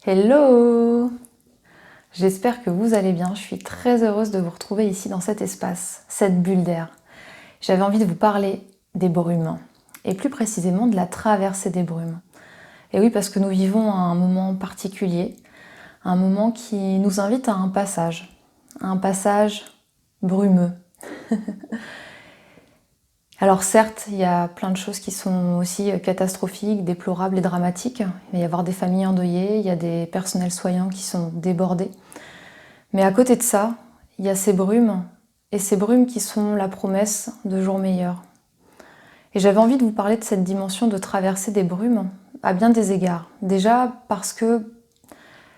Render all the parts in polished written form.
Hello! J'espère que vous allez bien. Je suis très heureuse de vous retrouver ici dans cet espace, cette bulle d'air. J'avais envie de vous parler des brumes, et plus précisément de la traversée des brumes. Et oui, parce que nous vivons un moment particulier, un moment qui nous invite à un passage brumeux. Alors certes, il y a plein de choses qui sont aussi catastrophiques, déplorables et dramatiques. Il va y avoir des familles endeuillées, il y a des personnels soignants qui sont débordés. Mais à côté de ça, il y a ces brumes, et ces brumes qui sont la promesse de jours meilleurs. Et j'avais envie de vous parler de cette dimension de traversée des brumes à bien des égards. Déjà parce que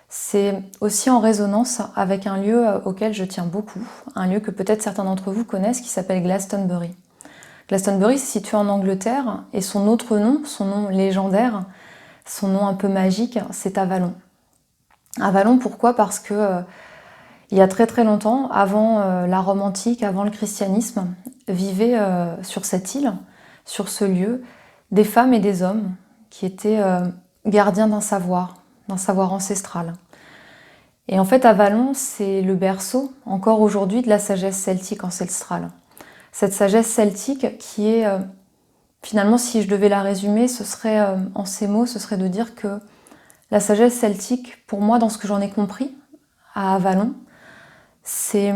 c'est aussi en résonance avec un lieu auquel je tiens beaucoup, un lieu que peut-être certains d'entre vous connaissent qui s'appelle Glastonbury. Glastonbury c'est situé en Angleterre et son autre nom, son nom légendaire, son nom un peu magique, c'est Avalon. Avalon pourquoi? Parce que il y a très très longtemps, avant la Rome antique, avant le christianisme, vivaient sur cette île, sur ce lieu, des femmes et des hommes qui étaient gardiens d'un savoir ancestral. Et en fait, Avalon, c'est le berceau, encore aujourd'hui, de la sagesse celtique ancestrale. Cette sagesse celtique qui est, finalement, si je devais la résumer, ce serait, en ces mots, ce serait de dire que la sagesse celtique, pour moi, dans ce que j'en ai compris, à Avalon, c'est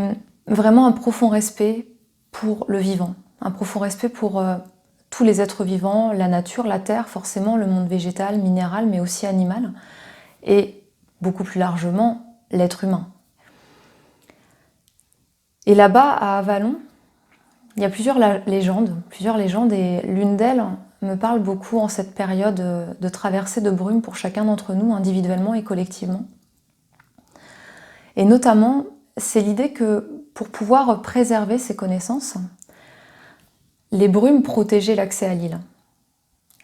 vraiment un profond respect pour le vivant, un profond respect pour tous les êtres vivants, la nature, la terre, forcément, le monde végétal, minéral, mais aussi animal, et beaucoup plus largement, l'être humain. Et là-bas, à Avalon, il y a plusieurs légendes, et l'une d'elles me parle beaucoup en cette période de traversée de brume pour chacun d'entre nous, individuellement et collectivement. Et notamment, c'est l'idée que pour pouvoir préserver ces connaissances, les brumes protégeaient l'accès à l'île.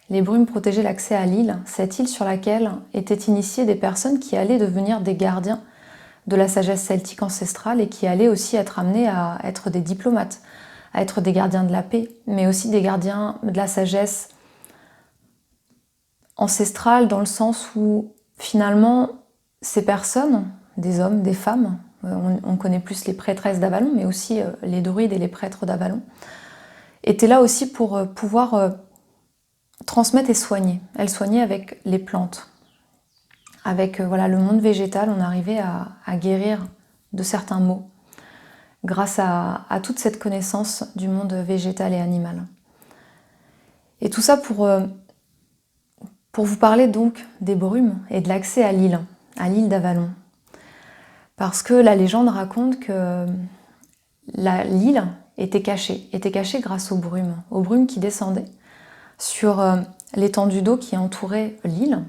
Les brumes protégeaient l'accès à l'île, cette île sur laquelle étaient initiées des personnes qui allaient devenir des gardiens de la sagesse celtique ancestrale et qui allaient aussi être amenées à être des diplomates, à être des gardiens de la paix, mais aussi des gardiens de la sagesse ancestrale dans le sens où finalement ces personnes, des hommes, des femmes, on connaît plus les prêtresses d'Avalon, mais aussi les druides et les prêtres d'Avalon, étaient là aussi pour pouvoir transmettre et soigner. Elles soignaient avec les plantes. Avec voilà, le monde végétal, on arrivait à guérir de certains maux grâce à toute cette connaissance du monde végétal et animal. Et tout ça pour vous parler donc des brumes et de l'accès à l'île d'Avalon. Parce que la légende raconte que l'île était cachée grâce aux brumes qui descendaient sur l'étendue d'eau qui entourait l'île,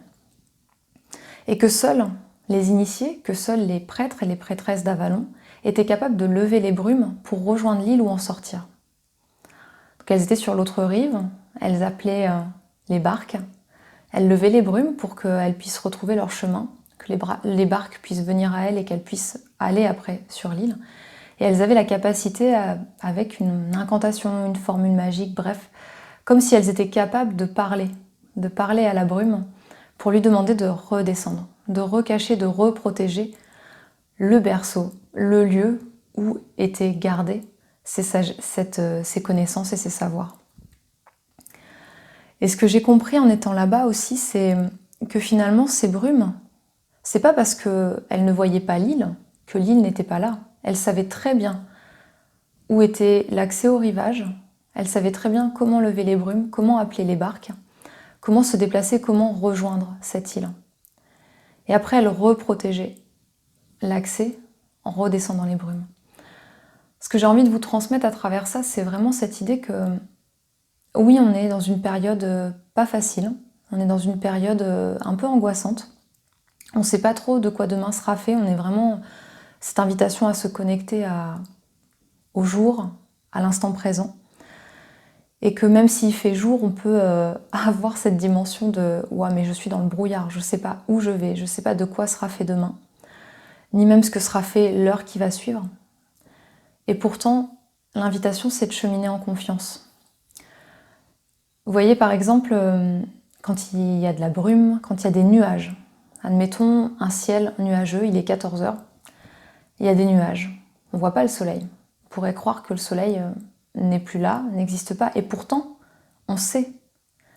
et que seuls les initiés, que seuls les prêtres et les prêtresses d'Avalon étaient capables de lever les brumes pour rejoindre l'île ou en sortir. Donc elles étaient sur l'autre rive, elles appelaient les barques, elles levaient les brumes pour qu'elles puissent retrouver leur chemin, que les barques puissent venir à elles et qu'elles puissent aller après sur l'île. Et elles avaient la capacité, avec une incantation, une formule magique, bref, comme si elles étaient capables de parler à la brume pour lui demander de redescendre, de recacher, de reprotéger le berceau, le lieu où étaient gardées ces connaissances et ces savoirs. Et ce que j'ai compris en étant là-bas aussi, c'est que finalement ces brumes, c'est pas parce qu'elles ne voyaient pas l'île que l'île n'était pas là. Elles savaient très bien où était l'accès au rivage, elles savaient très bien comment lever les brumes, comment appeler les barques, comment se déplacer, comment rejoindre cette île. Et après, elles reprotégeaient l'accès en redescendant les brumes. Ce que j'ai envie de vous transmettre à travers ça, c'est vraiment cette idée que oui, on est dans une période pas facile, on est dans une période un peu angoissante. On ne sait pas trop de quoi demain sera fait, on est vraiment cette invitation à se connecter au jour, à l'instant présent. Et que même s'il fait jour, on peut avoir cette dimension de « ouais, mais je suis dans le brouillard, je ne sais pas où je vais, je ne sais pas de quoi sera fait demain, ni même ce que sera fait l'heure qui va suivre ». Et pourtant, l'invitation, c'est de cheminer en confiance. Vous voyez, par exemple, quand il y a de la brume, quand il y a des nuages, Admettons un ciel nuageux, il est 14 heures, il y a des nuages, on ne voit pas le soleil. On pourrait croire que le soleil n'est plus là, n'existe pas, et pourtant, on sait.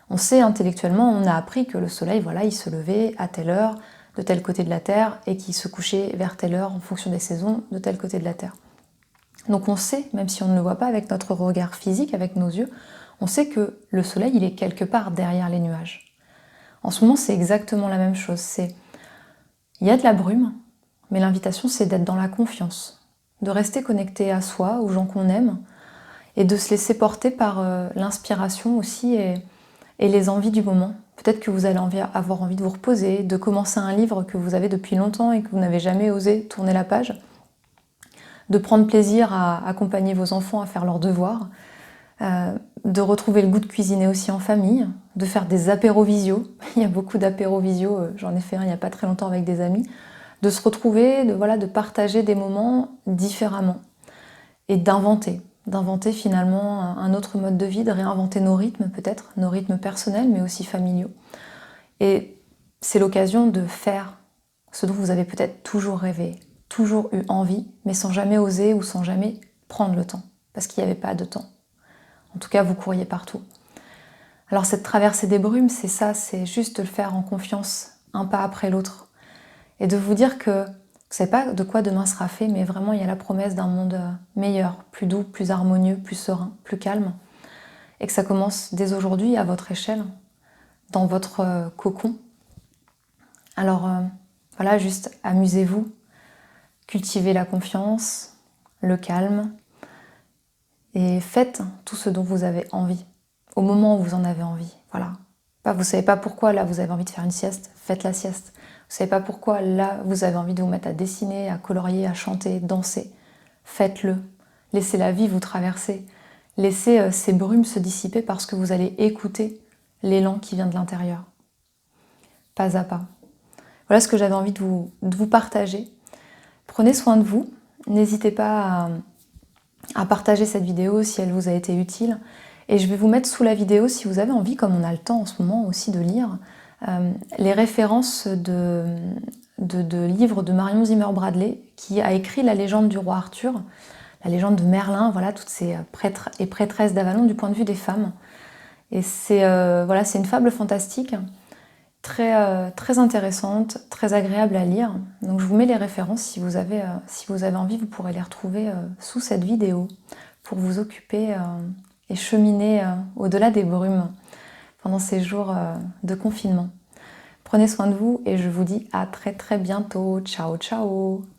On sait intellectuellement, on a appris que le soleil, voilà, il se levait à telle heure, de tel côté de la Terre, et qu'il se couchait vers telle heure en fonction des saisons, de tel côté de la Terre. Donc on sait, même si on ne le voit pas avec notre regard physique, avec nos yeux, on sait que le soleil, il est quelque part derrière les nuages. En ce moment, c'est exactement la même chose. Il y a de la brume, mais l'invitation, c'est d'être dans la confiance, de rester connecté à soi, aux gens qu'on aime, et de se laisser porter par l'inspiration aussi et les envies du moment. Peut-être que vous allez avoir envie de vous reposer, de commencer un livre que vous avez depuis longtemps et que vous n'avez jamais osé tourner la page, de prendre plaisir à accompagner vos enfants à faire leurs devoirs, de retrouver le goût de cuisiner aussi en famille, de faire des apéros visio. Il y a beaucoup d'apéros visio, j'en ai fait un il n'y a pas très longtemps avec des amis, de se retrouver, de partager des moments différemment et d'inventer finalement un autre mode de vie, de réinventer nos rythmes peut-être, nos rythmes personnels mais aussi familiaux. Et c'est l'occasion de faire ce dont vous avez peut-être toujours rêvé, toujours eu envie, mais sans jamais oser ou sans jamais prendre le temps, parce qu'il n'y avait pas de temps. En tout cas, vous couriez partout. Alors cette traversée des brumes, c'est ça, c'est juste de le faire en confiance, un pas après l'autre. Et de vous dire que vous ne savez pas de quoi demain sera fait, mais vraiment il y a la promesse d'un monde meilleur, plus doux, plus harmonieux, plus serein, plus calme. Et que ça commence dès aujourd'hui à votre échelle, dans votre cocon. Alors voilà, juste amusez-vous, cultivez la confiance, le calme, et faites tout ce dont vous avez envie, au moment où vous en avez envie. Voilà. Vous ne savez pas pourquoi, là, vous avez envie de faire une sieste, faites la sieste. Vous ne savez pas pourquoi, là, vous avez envie de vous mettre à dessiner, à colorier, à chanter, danser. Faites-le. Laissez la vie vous traverser. Laissez ces brumes se dissiper parce que vous allez écouter l'élan qui vient de l'intérieur. Pas à pas. Voilà ce que j'avais envie de vous partager. Prenez soin de vous. N'hésitez pas à partager cette vidéo si elle vous a été utile. Et je vais vous mettre sous la vidéo, si vous avez envie, comme on a le temps en ce moment aussi de lire, les références de livres de Marion Zimmer Bradley, qui a écrit La légende du roi Arthur, la légende de Merlin, voilà, toutes ces prêtres et prêtresses d'Avalon du point de vue des femmes. Et c'est une fable fantastique, très intéressante, très agréable à lire. Donc je vous mets les références, si vous avez envie, vous pourrez les retrouver sous cette vidéo pour vous occuper et cheminer au-delà des brumes pendant ces jours de confinement. Prenez soin de vous et je vous dis à très bientôt. Ciao, ciao!